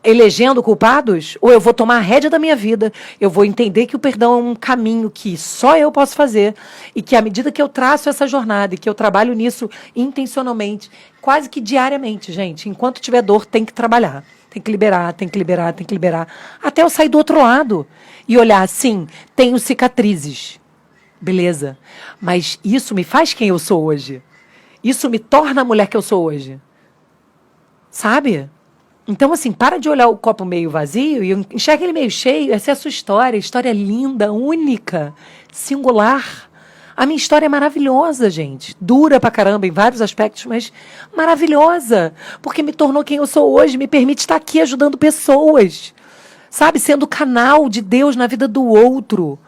Elegendo culpados? Ou eu vou tomar a rédea da minha vida, eu vou entender que o perdão é um caminho que só eu posso fazer e que à medida que eu traço essa jornada e que eu trabalho nisso intencionalmente, quase que diariamente, gente, enquanto tiver dor, tem que trabalhar. Tem que liberar, tem que liberar, tem que liberar. Até eu sair do outro lado e olhar assim, tenho cicatrizes. Beleza. Mas isso me faz quem eu sou hoje. Isso me torna a mulher que eu sou hoje. Sabe? Então, assim, para de olhar o copo meio vazio e enxerga ele meio cheio. Essa é a sua história. História linda, única, singular. A minha história é maravilhosa, gente. Dura pra caramba em vários aspectos, mas maravilhosa. Porque me tornou quem eu sou hoje, me permite estar aqui ajudando pessoas. Sabe? Sendo canal de Deus na vida do outro.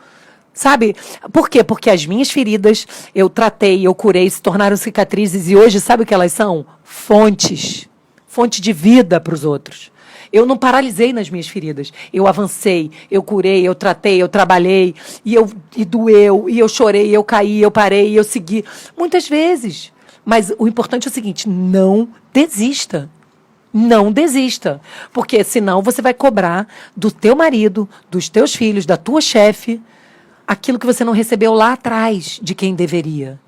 Sabe? Por quê? Porque as minhas feridas eu tratei, eu curei, se tornaram cicatrizes e hoje, sabe o que elas são? Fontes. Fonte de vida para os outros. Eu não paralisei nas minhas feridas. Eu avancei, eu curei, eu tratei, eu trabalhei, e doeu, e eu chorei, eu caí, eu parei, eu segui. Muitas vezes. Mas o importante é o seguinte, não desista. Não desista. Porque senão você vai cobrar do teu marido, dos teus filhos, da tua chefe, aquilo que você não recebeu lá atrás de quem deveria.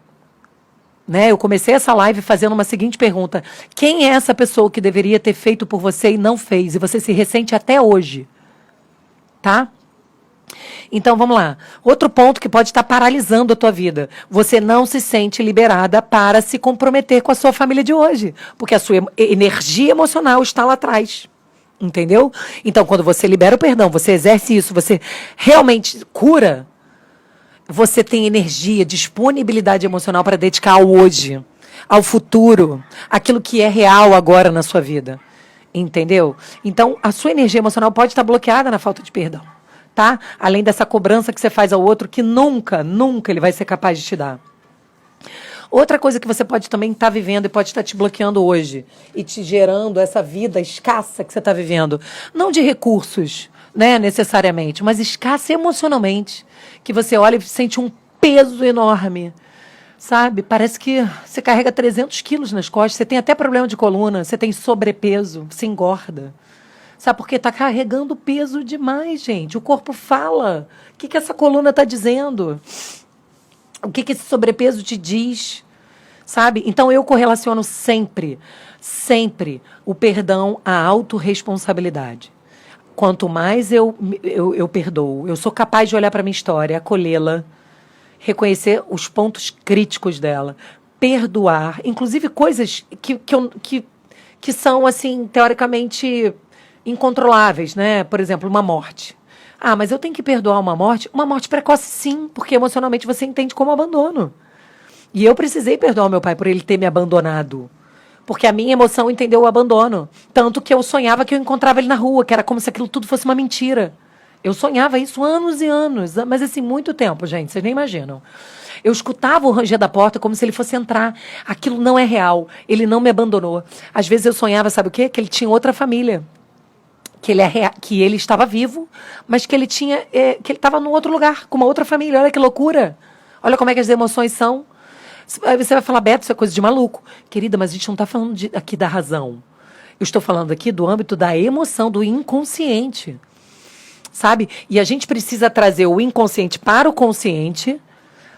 Né? Eu comecei essa live fazendo uma seguinte pergunta. Quem é essa pessoa que deveria ter feito por você e não fez? E você se ressente até hoje. Tá? Então, vamos lá. Outro ponto que pode estar paralisando a tua vida. Você não se sente liberada para se comprometer com a sua família de hoje. Porque a sua energia emocional está lá atrás. Entendeu? Então, quando você libera o perdão, você exerce isso, você realmente cura, você tem energia, disponibilidade emocional para dedicar ao hoje, ao futuro, aquilo que é real agora na sua vida. Entendeu? Então, a sua energia emocional pode estar bloqueada na falta de perdão. Tá? Além dessa cobrança que você faz ao outro, que nunca, nunca ele vai ser capaz de te dar. Outra coisa que você pode também estar vivendo e pode estar te bloqueando hoje e te gerando essa vida escassa que você está vivendo. Não de recursos, né, necessariamente, mas escassa emocionalmente. Que você olha e sente um peso enorme, sabe? Parece que você carrega 300 quilos nas costas, você tem até problema de coluna, você tem sobrepeso, você engorda. Sabe por quê? Está carregando peso demais, gente. O corpo fala. O que essa coluna está dizendo? O que esse sobrepeso te diz? Sabe? Então, eu correlaciono sempre o perdão à autorresponsabilidade. Quanto mais eu perdoo, eu sou capaz de olhar para a minha história, acolhê-la, reconhecer os pontos críticos dela, perdoar, inclusive coisas que são, assim, teoricamente incontroláveis, né? Por exemplo, uma morte. Ah, mas eu tenho que perdoar uma morte? Uma morte precoce, sim, porque emocionalmente você entende como abandono. E eu precisei perdoar o meu pai por ele ter me abandonado. Porque a minha emoção entendeu o abandono. Tanto que eu sonhava que eu encontrava ele na rua, que era como se aquilo tudo fosse uma mentira. Eu sonhava isso anos e anos, mas assim, muito tempo, gente, vocês nem imaginam. Eu escutava o ranger da porta como se ele fosse entrar. Aquilo não é real. Ele não me abandonou. Às vezes eu sonhava, sabe o quê? Que ele tinha outra família. Que ele estava vivo, mas que ele tinha, que ele estava num outro lugar, com uma outra família. Olha que loucura. Olha como é que as emoções são. Aí você vai falar, Beto, isso é coisa de maluco. Querida, mas a gente não está falando aqui da razão. Eu estou falando aqui do âmbito da emoção, do inconsciente. Sabe? E a gente precisa trazer o inconsciente para o consciente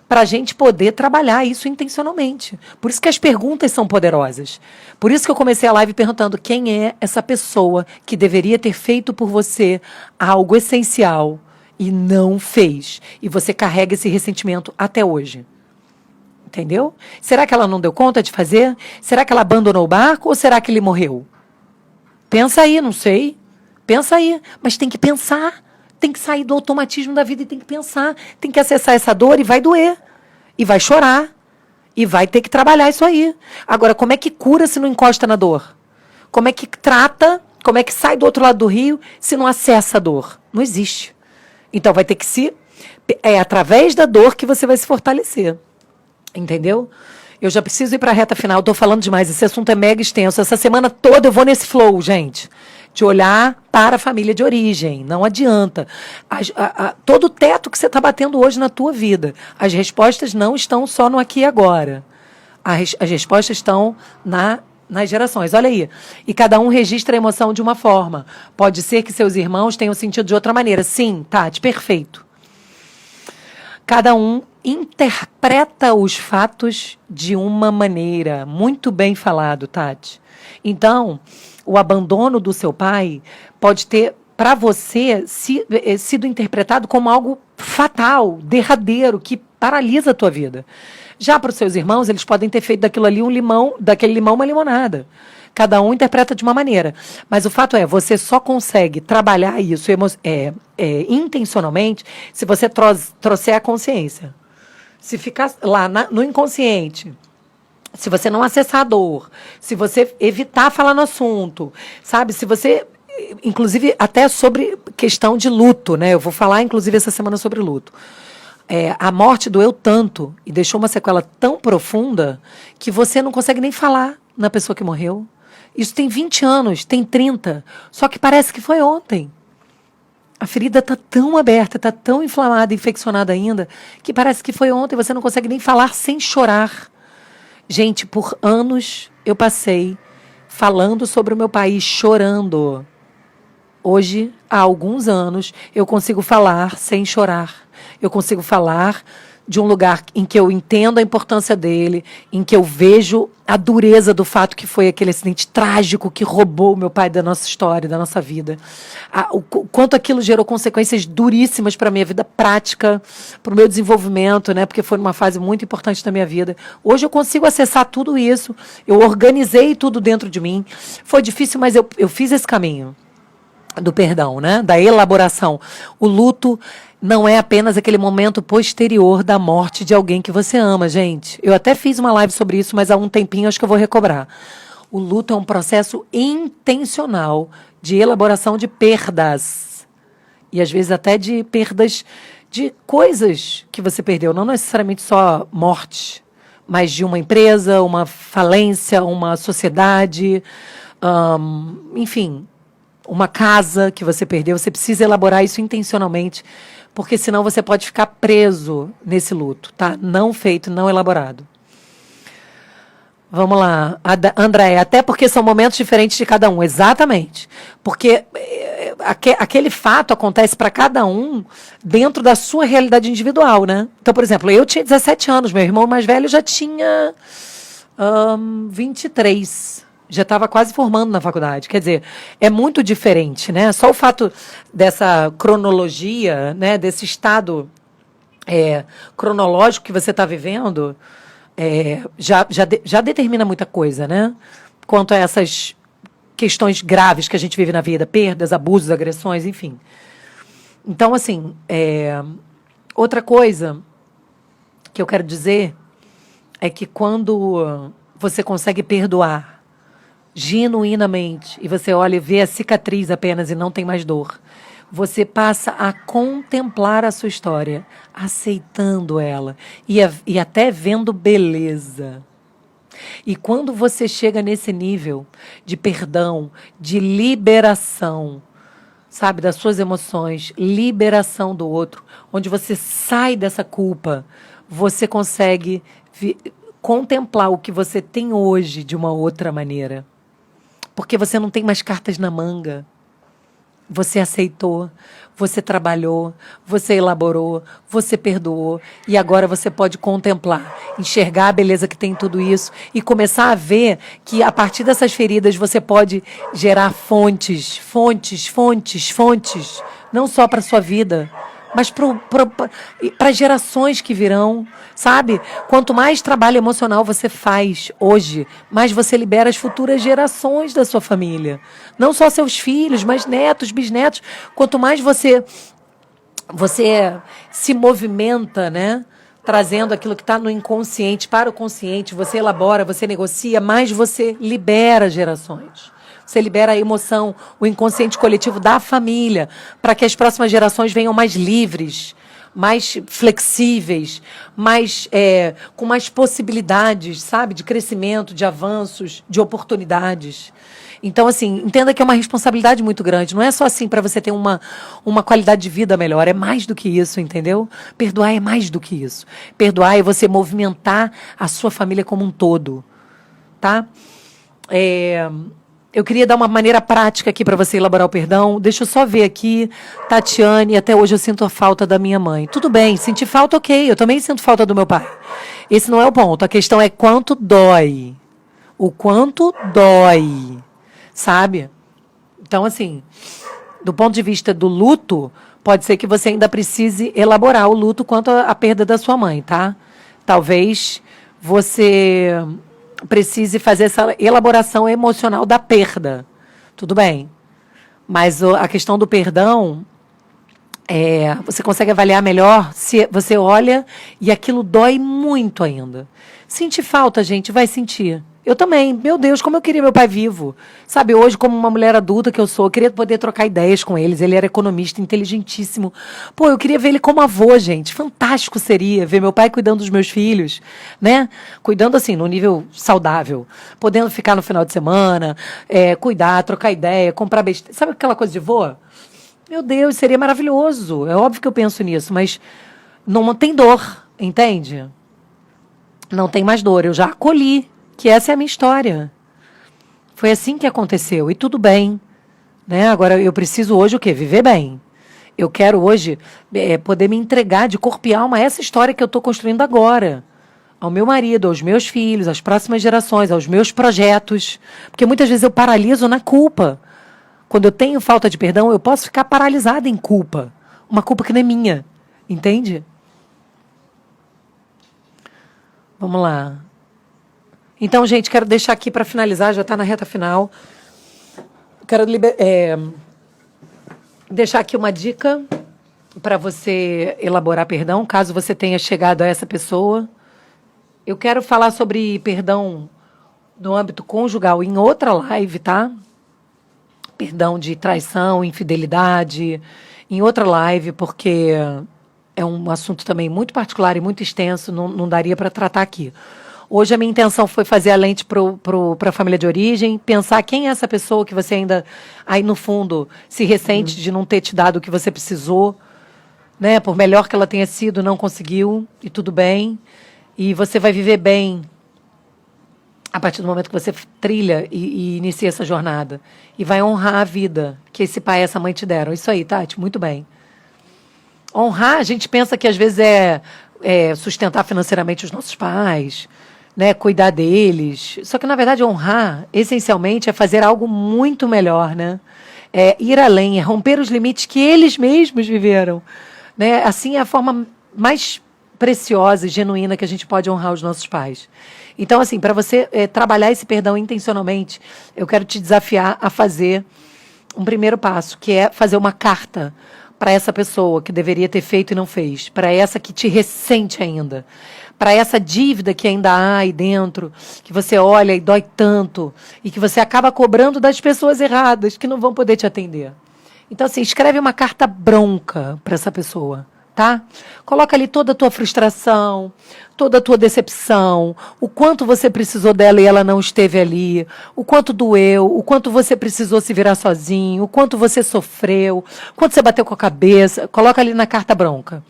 para a gente poder trabalhar isso intencionalmente. Por isso que as perguntas são poderosas. Por isso que eu comecei a live perguntando quem é essa pessoa que deveria ter feito por você algo essencial e não fez. E você carrega esse ressentimento até hoje. Entendeu? Será que ela não deu conta de fazer? Será que ela abandonou o barco ou será que ele morreu? Pensa aí, não sei. Pensa aí. Mas tem que pensar. Tem que sair do automatismo da vida e tem que pensar. Tem que acessar essa dor e vai doer. E vai chorar. E vai ter que trabalhar isso aí. Agora, como é que cura se não encosta na dor? Como é que trata? Como é que sai do outro lado do rio se não acessa a dor? Não existe. Então vai ter que se... É através da dor que você vai se fortalecer. Entendeu? Eu já preciso ir para a reta final. Estou falando demais. Esse assunto é mega extenso. Essa semana toda eu vou nesse flow, gente. De olhar para a família de origem. Não adianta. Todo o teto que você está batendo hoje na tua vida. As respostas não estão só no aqui e agora. As respostas estão nas gerações. Olha aí. E cada um registra a emoção de uma forma. Pode ser que seus irmãos tenham sentido de outra maneira. Sim, Tati, perfeito. Cada um interpreta os fatos de uma maneira. Muito bem falado, Tati. Então, o abandono do seu pai pode ter, para você, sido interpretado como algo fatal, derradeiro, que paralisa a tua vida. Já para os seus irmãos, eles podem ter feito daquilo ali daquele limão uma limonada. Cada um interpreta de uma maneira. Mas o fato é, você só consegue trabalhar isso intencionalmente se você trouxer a consciência. Se ficar lá no inconsciente, se você não acessar a dor, se você evitar falar no assunto, sabe? Se você, inclusive, até sobre questão de luto, né? Eu vou falar, inclusive, essa semana sobre luto. A morte doeu tanto e deixou uma sequela tão profunda que você não consegue nem falar na pessoa que morreu. Isso tem 20 anos, tem 30, só que parece que foi ontem. A ferida está tão aberta, está tão inflamada, infeccionada ainda, que parece que foi ontem, você não consegue nem falar sem chorar. Gente, por anos eu passei falando sobre o meu país, chorando. Hoje, há alguns anos, eu consigo falar sem chorar. Eu consigo falar de um lugar em que eu entendo a importância dele, em que eu vejo a dureza do fato que foi aquele acidente trágico que roubou o meu pai da nossa história, da nossa vida. O quanto aquilo gerou consequências duríssimas para a minha vida prática, para o meu desenvolvimento, né? Porque foi uma fase muito importante da minha vida. Hoje eu consigo acessar tudo isso, eu organizei tudo dentro de mim. Foi difícil, mas eu fiz esse caminho do perdão, né? Da elaboração. O luto não é apenas aquele momento posterior da morte de alguém que você ama, gente. Eu até fiz uma live sobre isso, mas há um tempinho acho que eu vou recobrar. O luto é um processo intencional de elaboração de perdas. E às vezes até de perdas de coisas que você perdeu. Não necessariamente só morte, mas de uma empresa, uma falência, uma sociedade, enfim, uma casa que você perdeu. Você precisa elaborar isso intencionalmente, porque senão você pode ficar preso nesse luto, tá? Não feito, não elaborado. Vamos lá, André, até porque são momentos diferentes de cada um, exatamente. Porque aquele fato acontece para cada um dentro da sua realidade individual, né? Então, por exemplo, eu tinha 17 anos, meu irmão mais velho já tinha 23. Já estava quase formando na faculdade. Quer dizer, é muito diferente, né? Só o fato dessa cronologia, né? Desse estado cronológico que você está vivendo, já determina muita coisa, né? Quanto a essas questões graves que a gente vive na vida, perdas, abusos, agressões, enfim. Então, assim, outra coisa que eu quero dizer é que quando você consegue perdoar genuinamente e você olha e vê a cicatriz apenas e não tem mais dor, você passa a contemplar a sua história, aceitando ela e até vendo beleza. E quando você chega nesse nível de perdão, de liberação, sabe, das suas emoções, liberação do outro, onde você sai dessa culpa, você consegue contemplar o que você tem hoje de uma outra maneira. Porque você não tem mais cartas na manga. Você aceitou, você trabalhou, você elaborou, você perdoou e agora você pode contemplar, enxergar a beleza que tem em tudo isso e começar a ver que a partir dessas feridas você pode gerar fontes, não só para a sua vida, mas para gerações que virão, sabe? Quanto mais trabalho emocional você faz hoje, mais você libera as futuras gerações da sua família. Não só seus filhos, mas netos, bisnetos. Quanto mais você se movimenta, né? Trazendo aquilo que está no inconsciente para o consciente, você elabora, você negocia, mais você libera gerações. Você libera a emoção, o inconsciente coletivo da família, para que as próximas gerações venham mais livres, mais flexíveis, com mais possibilidades, sabe, de crescimento, de avanços, de oportunidades. Então, assim, entenda que é uma responsabilidade muito grande. Não é só assim para você ter uma qualidade de vida melhor. É mais do que isso, entendeu? Perdoar é mais do que isso. Perdoar é você movimentar a sua família como um todo, tá? Eu queria dar uma maneira prática aqui para você elaborar o perdão. Deixa eu só ver aqui, Tatiane, até hoje eu sinto a falta da minha mãe. Tudo bem, sentir falta, ok. Eu também sinto falta do meu pai. Esse não é o ponto. A questão é quanto dói. O quanto dói, sabe? Então, assim, do ponto de vista do luto, pode ser que você ainda precise elaborar o luto quanto à perda da sua mãe, tá? Talvez você precise fazer essa elaboração emocional da perda. Tudo bem. Mas a questão do perdão, você consegue avaliar melhor se você olha e aquilo dói muito ainda. Sentir falta, gente, vai sentir. Eu também. Meu Deus, como eu queria meu pai vivo. Sabe, hoje, como uma mulher adulta que eu sou, eu queria poder trocar ideias com eles. Ele era economista, inteligentíssimo. Pô, eu queria ver ele como avô, gente. Fantástico seria ver meu pai cuidando dos meus filhos, né? Cuidando, assim, no nível saudável. Podendo ficar no final de semana, cuidar, trocar ideia, comprar besteira. Sabe aquela coisa de vô? Meu Deus, seria maravilhoso. É óbvio que eu penso nisso, mas não tem dor, entende? Não tem mais dor. Eu já acolhi que essa é a minha história. Foi assim que aconteceu. E tudo bem. Né? Agora, eu preciso hoje o quê? Viver bem. Eu quero hoje poder me entregar de corpo e alma a essa história que eu estou construindo agora. Ao meu marido, aos meus filhos, às próximas gerações, aos meus projetos. Porque muitas vezes eu paraliso na culpa. Quando eu tenho falta de perdão, eu posso ficar paralisada em culpa. Uma culpa que não é minha. Entende? Vamos lá. Então, gente, quero deixar aqui para finalizar, já está na reta final. Quero deixar aqui uma dica para você elaborar perdão, caso você tenha chegado a essa pessoa. Eu quero falar sobre perdão no âmbito conjugal em outra live, tá? Perdão de traição, infidelidade, em outra live, porque é um assunto também muito particular e muito extenso, não daria para tratar aqui. Hoje a minha intenção foi fazer a lente para a família de origem, pensar quem é essa pessoa que você ainda, aí no fundo, se ressente de não ter te dado o que você precisou, né? Por melhor que ela tenha sido, não conseguiu, e tudo bem. E você vai viver bem a partir do momento que você trilha e inicia essa jornada. E vai honrar a vida que esse pai e essa mãe te deram. Isso aí, Tati, muito bem. Honrar, a gente pensa que às vezes é sustentar financeiramente os nossos pais, né, cuidar deles. Só que, na verdade, honrar, essencialmente, é fazer algo muito melhor, né? É ir além, é romper os limites que eles mesmos viveram. Né? Assim é a forma mais preciosa e genuína que a gente pode honrar os nossos pais. Então, assim, para você trabalhar esse perdão intencionalmente, eu quero te desafiar a fazer um primeiro passo, que é fazer uma carta para essa pessoa que deveria ter feito e não fez, para essa que te ressente ainda, para essa dívida que ainda há aí dentro, que você olha e dói tanto, e que você acaba cobrando das pessoas erradas, que não vão poder te atender. Então, assim, escreve uma carta bronca para essa pessoa, tá? Coloca ali toda a tua frustração, toda a tua decepção, o quanto você precisou dela e ela não esteve ali, o quanto doeu, o quanto você precisou se virar sozinho, o quanto você sofreu, o quanto você bateu com a cabeça. Coloca ali na carta bronca.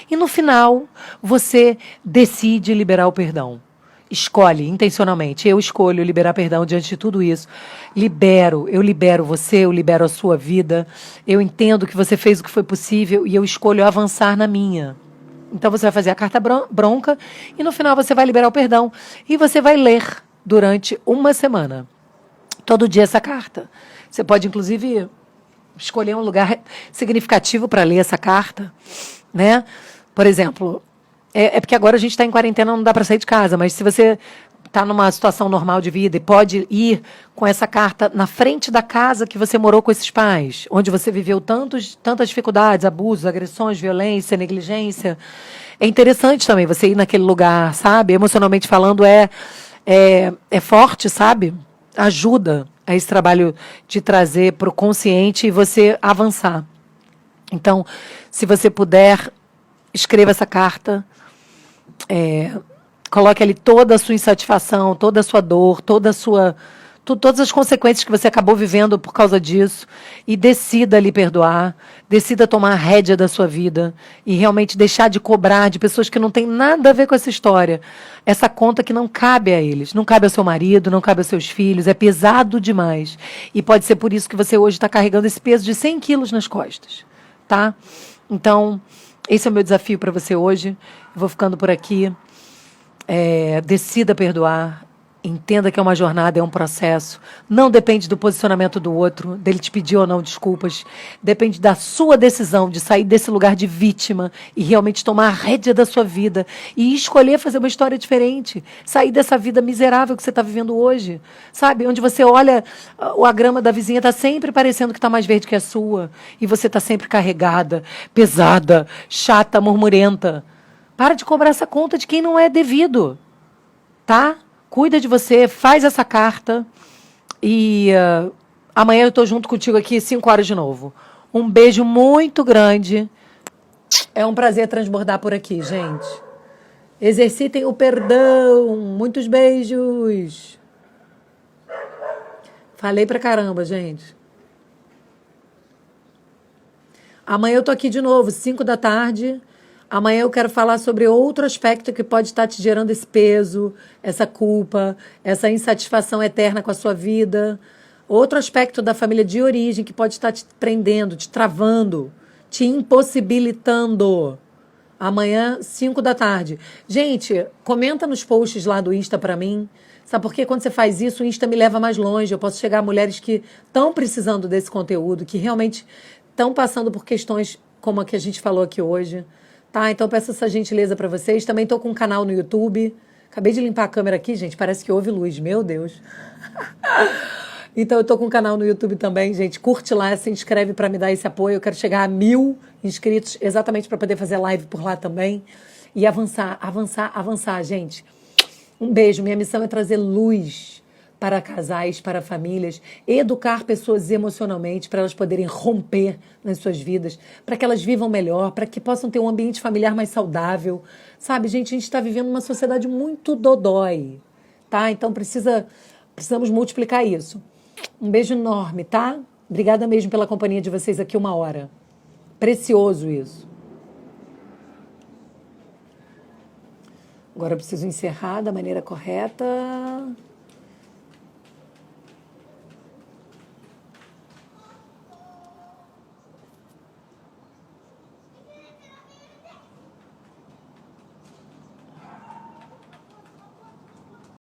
E no final, você decide liberar o perdão. Escolhe intencionalmente. Eu escolho liberar perdão diante de tudo isso. Eu libero você, eu libero a sua vida. Eu entendo que você fez o que foi possível e eu escolho avançar na minha. Então você vai fazer a carta bronca e no final você vai liberar o perdão. E você vai ler durante uma semana. Todo dia essa carta. Você pode, inclusive, escolher um lugar significativo para ler essa carta, né? Por exemplo, é porque agora a gente está em quarentena, não dá para sair de casa, mas se você está numa situação normal de vida e pode ir com essa carta na frente da casa que você morou com esses pais, onde você viveu tantas dificuldades, abusos, agressões, violência, negligência, é interessante também você ir naquele lugar, sabe? Emocionalmente falando, é forte, sabe? Ajuda a esse trabalho de trazer para o consciente e você avançar. Então, se você puder, escreva essa carta, coloque ali toda a sua insatisfação, toda a sua dor, todas as consequências que você acabou vivendo por causa disso e decida lhe perdoar, decida tomar a rédea da sua vida e realmente deixar de cobrar de pessoas que não têm nada a ver com essa história. Essa conta que não cabe a eles, não cabe ao seu marido, não cabe aos seus filhos, é pesado demais. E pode ser por isso que você hoje está carregando esse peso de 100 quilos nas costas, tá? Então, esse é o meu desafio para você hoje. Eu vou ficando por aqui. Decida perdoar. Entenda que é uma jornada, é um processo. Não depende do posicionamento do outro, dele te pedir ou não desculpas. Depende da sua decisão de sair desse lugar de vítima e realmente tomar a rédea da sua vida e escolher fazer uma história diferente. Sair dessa vida miserável que você está vivendo hoje. Sabe? Onde você olha, a grama da vizinha está sempre parecendo que está mais verde que a sua. E você está sempre carregada, pesada, chata, murmurenta. Para de cobrar essa conta de quem não é devido. Tá? Cuida de você, faz essa carta e amanhã eu estou junto contigo aqui 5 horas de novo. Um beijo muito grande. É um prazer transbordar por aqui, gente. Exercitem o perdão. Muitos beijos. Falei pra caramba, gente. Amanhã eu tô aqui de novo, 5 da tarde. Amanhã eu quero falar sobre outro aspecto que pode estar te gerando esse peso, essa culpa, essa insatisfação eterna com a sua vida. Outro aspecto da família de origem que pode estar te prendendo, te travando, te impossibilitando. Amanhã, 5 da tarde. Gente, comenta nos posts lá do Insta pra mim. Sabe por quê? Quando você faz isso, o Insta me leva mais longe. Eu posso chegar a mulheres que estão precisando desse conteúdo, que realmente estão passando por questões como a que a gente falou aqui hoje. Tá, então peço essa gentileza para vocês. Também estou com um canal no YouTube. Acabei de limpar a câmera aqui, gente. Parece que houve luz. Meu Deus. Então eu estou com um canal no YouTube também, gente. Curte lá, se inscreve para me dar esse apoio. Eu quero chegar a 1000 inscritos exatamente para poder fazer live por lá também. E avançar, gente. Um beijo. Minha missão é trazer luz para casais, para famílias, educar pessoas emocionalmente, para elas poderem romper nas suas vidas, para que elas vivam melhor, para que possam ter um ambiente familiar mais saudável. Sabe, gente, a gente está vivendo uma sociedade muito dodói, tá? Então precisamos multiplicar isso. Um beijo enorme, tá? Obrigada mesmo pela companhia de vocês aqui 1 hora. Precioso isso. Agora eu preciso encerrar da maneira correta.